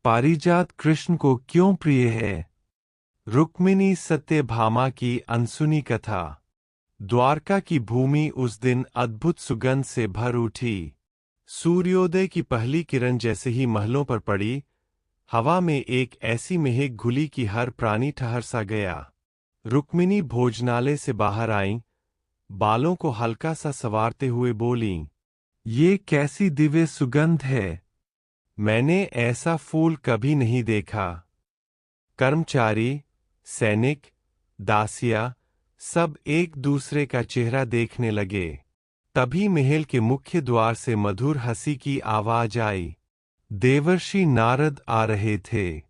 पारिजात कृष्ण को क्यों प्रिय है? रुक्मिणी सत्यभामा की अनसुनी कथा। द्वारका की भूमि उस दिन अद्भुत सुगंध से भर उठी। सूर्योदय की पहली किरण जैसे ही महलों पर पड़ी, हवा में एक ऐसी महक घुली कि हर प्राणी ठहर सा गया। रुक्मिणी भोजनालय से बाहर आईं, बालों को हल्का सा संवारते हुए बोलीं, ये कैसी दिव्य सुगंध है! मैंने ऐसा फूल कभी नहीं देखा। कर्मचारी, सैनिक, दासिया सब एक दूसरे का चेहरा देखने लगे। तभी महल के मुख्य द्वार से मधुर हंसी की आवाज आई। देवर्षि नारद आ रहे थे।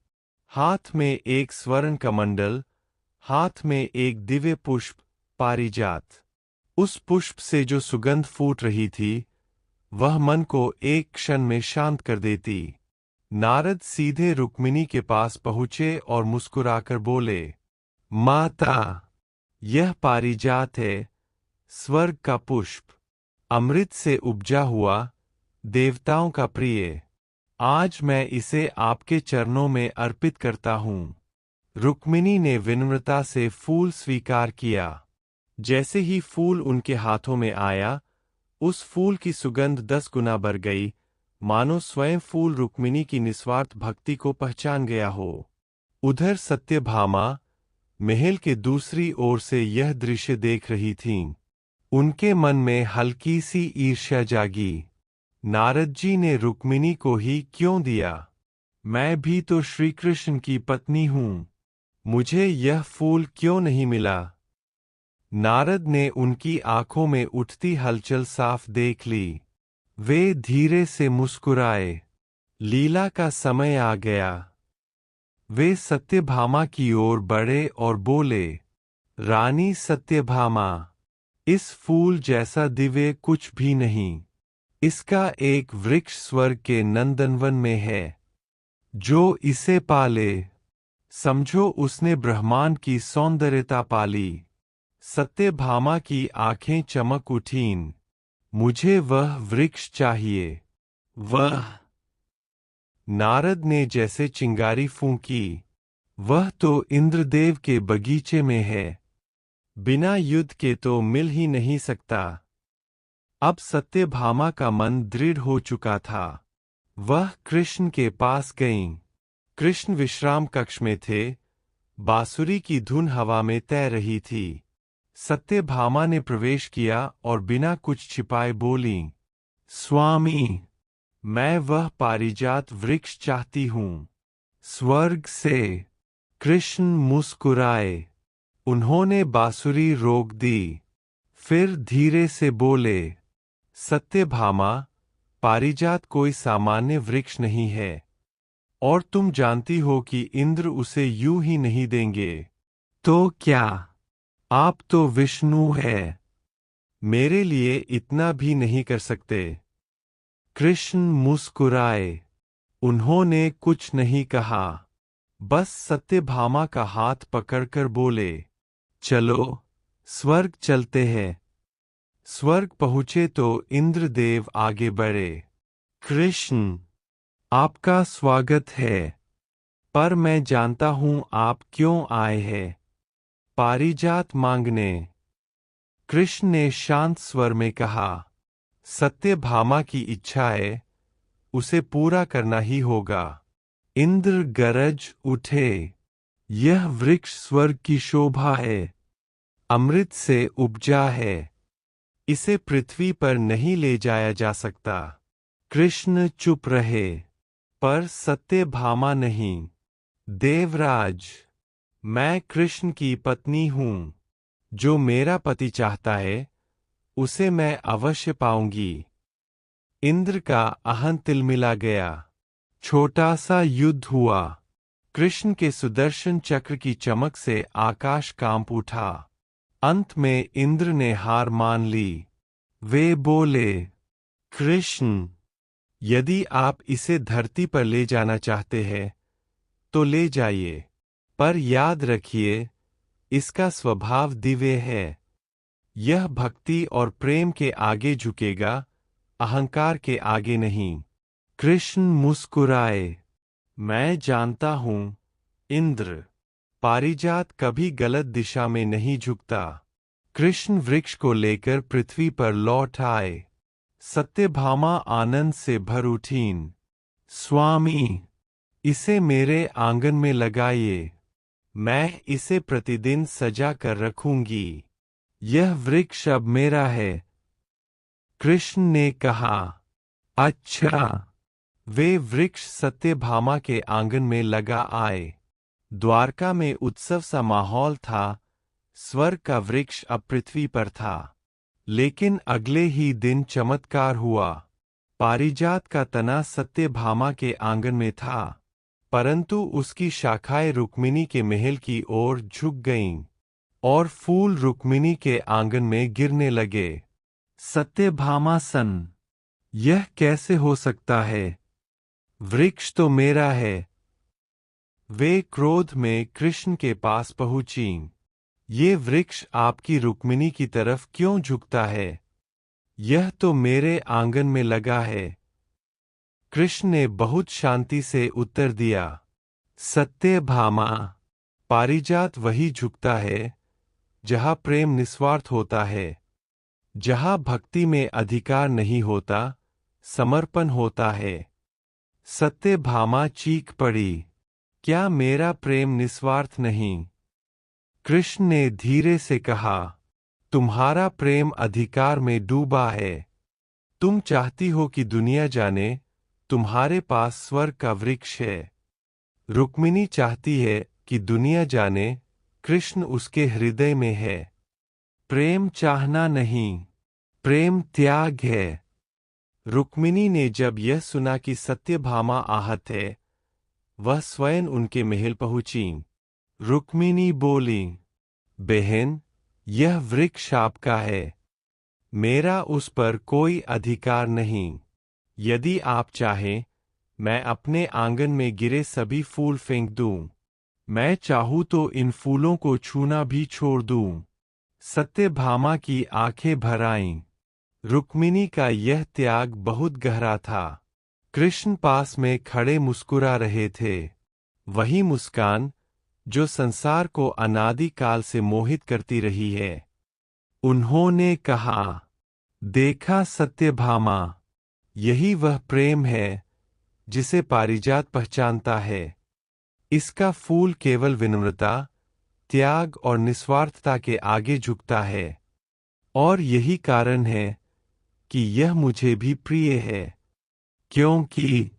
हाथ में एक स्वर्ण कमंडल, हाथ में एक दिव्य पुष्प, पारिजात। उस पुष्प से जो सुगंध फूट रही थी, वह मन को एक क्षण में शांत कर देती। नारद सीधे रुक्मिणी के पास पहुँचे और मुस्कुराकर बोले, माता, यह पारिजात है, स्वर्ग का पुष्प, अमृत से उपजा हुआ, देवताओं का प्रिय। आज मैं इसे आपके चरणों में अर्पित करता हूँ। रुक्मिणी ने विनम्रता से फूल स्वीकार किया। जैसे ही फूल उनके हाथों में आया, उस फूल की सुगंध 10 गुना बढ़ गई, मानो स्वयं फूल रुक्मिणी की निस्वार्थ भक्ति को पहचान गया हो। उधर सत्यभामा महल के दूसरी ओर से यह दृश्य देख रही थीं। उनके मन में हल्की सी ईर्ष्या जागी। नारद जी ने रुक्मिणी को ही क्यों दिया? मैं भी तो श्री कृष्ण की पत्नी हूँ। मुझे यह फूल क्यों नहीं मिला? नारद ने उनकी आंखों में उठती हलचल साफ देख ली। वे धीरे से मुस्कुराए। लीला का समय आ गया। वे सत्यभामा की ओर बढ़े और बोले, रानी सत्यभामा, इस फूल जैसा दिव्य कुछ भी नहीं। इसका एक वृक्ष स्वर्ग के नंदनवन में है। जो इसे पाले, समझो उसने ब्रह्मांड की सौंदर्यता पाली। सत्यभामा की आंखें चमक उठीं। मुझे वह वृक्ष चाहिए। वह। नारद ने जैसे चिंगारी फूंकी, वह तो इंद्रदेव के बगीचे में है। बिना युद्ध के तो मिल ही नहीं सकता। अब सत्यभामा का मन दृढ़ हो चुका था। वह कृष्ण के पास गईं। कृष्ण विश्राम कक्ष में थे। बांसुरी की धुन हवा में तैर रही थी। सत्यभामा ने प्रवेश किया और बिना कुछ छिपाए बोलीं, स्वामी, मैं वह पारिजात वृक्ष चाहती हूँ, स्वर्ग से। कृष्ण मुस्कुराए। उन्होंने बांसुरी रोक दी। फिर धीरे से बोले, सत्यभामा, पारिजात कोई सामान्य वृक्ष नहीं है, और तुम जानती हो कि इंद्र उसे यूं ही नहीं देंगे। तो क्या? आप तो विष्णु है। मेरे लिए इतना भी नहीं कर सकते? कृष्ण मुस्कुराए। उन्होंने कुछ नहीं कहा, बस सत्यभामा का हाथ पकड़कर बोले, चलो, स्वर्ग चलते हैं। स्वर्ग पहुँचे तो इंद्रदेव आगे बढ़े। कृष्ण, आपका स्वागत है, पर मैं जानता हूँ आप क्यों आए हैं। पारिजात मांगने। कृष्ण ने शांत स्वर में कहा, सत्यभामा की इच्छा है, उसे पूरा करना ही होगा। इंद्र गरज उठे। यह वृक्ष स्वर्ग की शोभा है, अमृत से उपजा है। इसे पृथ्वी पर नहीं ले जाया जा सकता। कृष्ण चुप रहे, पर सत्यभामा नहीं। देवराज, मैं कृष्ण की पत्नी हूँ। जो मेरा पति चाहता है, उसे मैं अवश्य पाऊंगी। इंद्र का अहं तिलमिला गया। छोटा सा युद्ध हुआ। कृष्ण के सुदर्शन चक्र की चमक से आकाश कांप उठा। अंत में इंद्र ने हार मान ली। वे बोले, कृष्ण, यदि आप इसे धरती पर ले जाना चाहते हैं, तो ले जाइए, पर याद रखिए, इसका स्वभाव दिव्य है। यह भक्ति और प्रेम के आगे झुकेगा, अहंकार के आगे नहीं। कृष्ण मुस्कुराए। मैं जानता हूँ, इंद्र। पारिजात कभी गलत दिशा में नहीं झुकता। कृष्ण वृक्ष को लेकर पृथ्वी पर लौट आए। सत्यभामा आनंद से भर उठीं। स्वामी, इसे मेरे आंगन में लगाइए। मैं इसे प्रतिदिन सजा कर रखूंगी। यह वृक्ष अब मेरा है। कृष्ण ने कहा, अच्छा। वे वृक्ष सत्यभामा के आंगन में लगा आए। द्वारका में उत्सव सा माहौल था। स्वर्ग का वृक्ष अब पृथ्वी पर था। लेकिन अगले ही दिन चमत्कार हुआ। पारिजात का तना सत्यभामा के आंगन में था, परंतु उसकी शाखाएं रुक्मिणी के महल की ओर झुक गईं, और फूल रुक्मिणी के आंगन में गिरने लगे। सत्यभामा सन, यह कैसे हो सकता है? वृक्ष तो मेरा है। वे क्रोध में कृष्ण के पास पहुंचीं। ये वृक्ष आपकी रुक्मिणी की तरफ क्यों झुकता है? यह तो मेरे आंगन में लगा है। कृष्ण ने बहुत शांति से उत्तर दिया, सत्यभामा, पारिजात वही झुकता है जहां प्रेम निस्वार्थ होता है, जहां भक्ति में अधिकार नहीं होता, समर्पण होता है। सत्यभामा चीख पड़ी, क्या मेरा प्रेम निस्वार्थ नहीं? कृष्ण ने धीरे से कहा, तुम्हारा प्रेम अधिकार में डूबा है। तुम चाहती हो कि दुनिया जाने तुम्हारे पास स्वर्ग का वृक्ष है। रुक्मिणी चाहती है कि दुनिया जाने कृष्ण उसके हृदय में है। प्रेम चाहना नहीं, प्रेम त्याग है। रुक्मिणी ने जब यह सुना कि सत्यभामा आहत है, वह स्वयं उनके महल पहुंची। रुक्मिणी बोली, बहन, यह वृक्ष आपका है। मेरा उस पर कोई अधिकार नहीं। यदि आप चाहें, मैं अपने आंगन में गिरे सभी फूल फेंक दूं। मैं चाहूं तो इन फूलों को छूना भी छोड़ दूं। सत्यभामा की आंखें भर आईं। रुक्मिणी का यह त्याग बहुत गहरा था। कृष्ण पास में खड़े मुस्कुरा रहे थे। वही मुस्कान जो संसार को अनादि काल से मोहित करती रही है। उन्होंने कहा, देखा सत्यभामा, यही वह प्रेम है जिसे पारिजात पहचानता है। इसका फूल केवल विनम्रता, त्याग और निस्वार्थता के आगे झुकता है। और यही कारण है कि यह मुझे भी प्रिय है, क्योंकि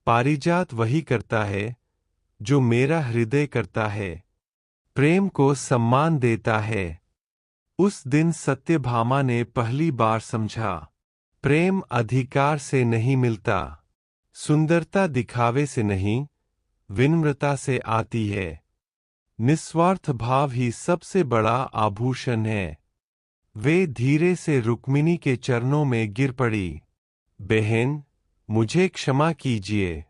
पारिजात वही करता है जो मेरा हृदय करता है, प्रेम को सम्मान देता है। उस दिन सत्यभामा ने पहली बार समझा, प्रेम अधिकार से नहीं मिलता, सुंदरता दिखावे से नहीं, विनम्रता से आती है। निस्वार्थ भाव ही सबसे बड़ा आभूषण है। वे धीरे से रुक्मिणी के चरणों में गिर पड़ी। बहन, मुझे क्षमा कीजिए।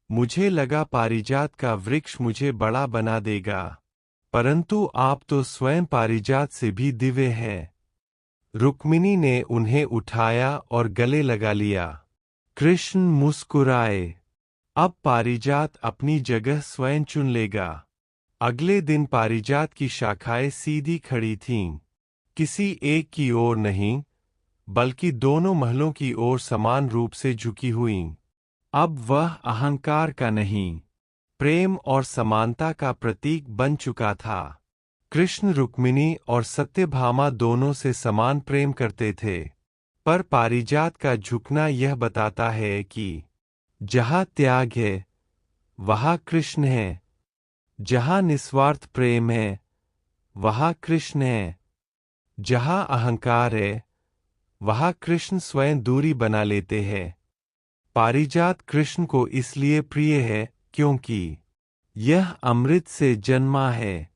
मुझे लगा पारिजात का वृक्ष मुझे बड़ा बना देगा, परंतु आप तो स्वयं पारिजात से भी दिव्य हैं। रुक्मिणी ने उन्हें उठाया और गले लगा लिया। कृष्ण मुस्कुराए, अब पारिजात अपनी जगह स्वयं चुन लेगा। अगले दिन पारिजात की शाखाएं सीधी खड़ी थीं, किसी एक की ओर नहीं, बल्कि दोनों महलों की ओर समान रूप से झुकी हुईं। अब वह अहंकार का नहीं, प्रेम और समानता का प्रतीक बन चुका था। कृष्ण रुक्मिणी और सत्यभामा दोनों से समान प्रेम करते थे, पर पारिजात का झुकना यह बताता है कि जहाँ त्याग है, वहाँ कृष्ण है। जहाँ निस्वार्थ प्रेम है, वहाँ कृष्ण है। जहाँ अहंकार है, वहाँ कृष्ण स्वयं दूरी बना लेते हैं। पारिजात कृष्ण को इसलिए प्रिय है क्योंकि यह अमृत से जन्मा है।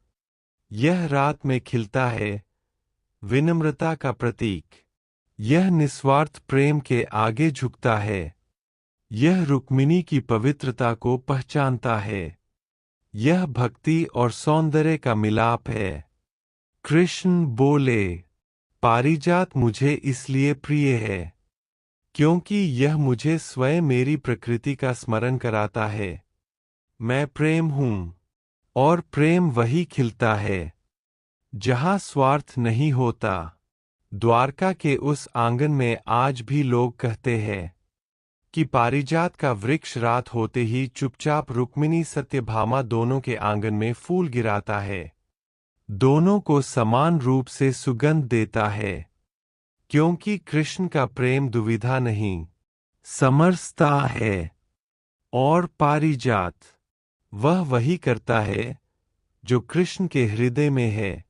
यह रात में खिलता है, विनम्रता का प्रतीक। यह निस्वार्थ प्रेम के आगे झुकता है। यह रुक्मिणी की पवित्रता को पहचानता है। यह भक्ति और सौंदर्य का मिलाप है। कृष्ण बोले, पारिजात मुझे इसलिए प्रिय है क्योंकि यह मुझे स्वयं मेरी प्रकृति का स्मरण कराता है। मैं प्रेम हूँ, और प्रेम वही खिलता है जहाँ स्वार्थ नहीं होता। द्वारका के उस आंगन में आज भी लोग कहते हैं कि पारिजात का वृक्ष रात होते ही चुपचाप रुक्मिणी सत्यभामा दोनों के आंगन में फूल गिराता है, दोनों को समान रूप से सुगंध देता है, क्योंकि कृष्ण का प्रेम दुविधा नहीं समरसता है। और पारिजात वह वही करता है जो कृष्ण के हृदय में है।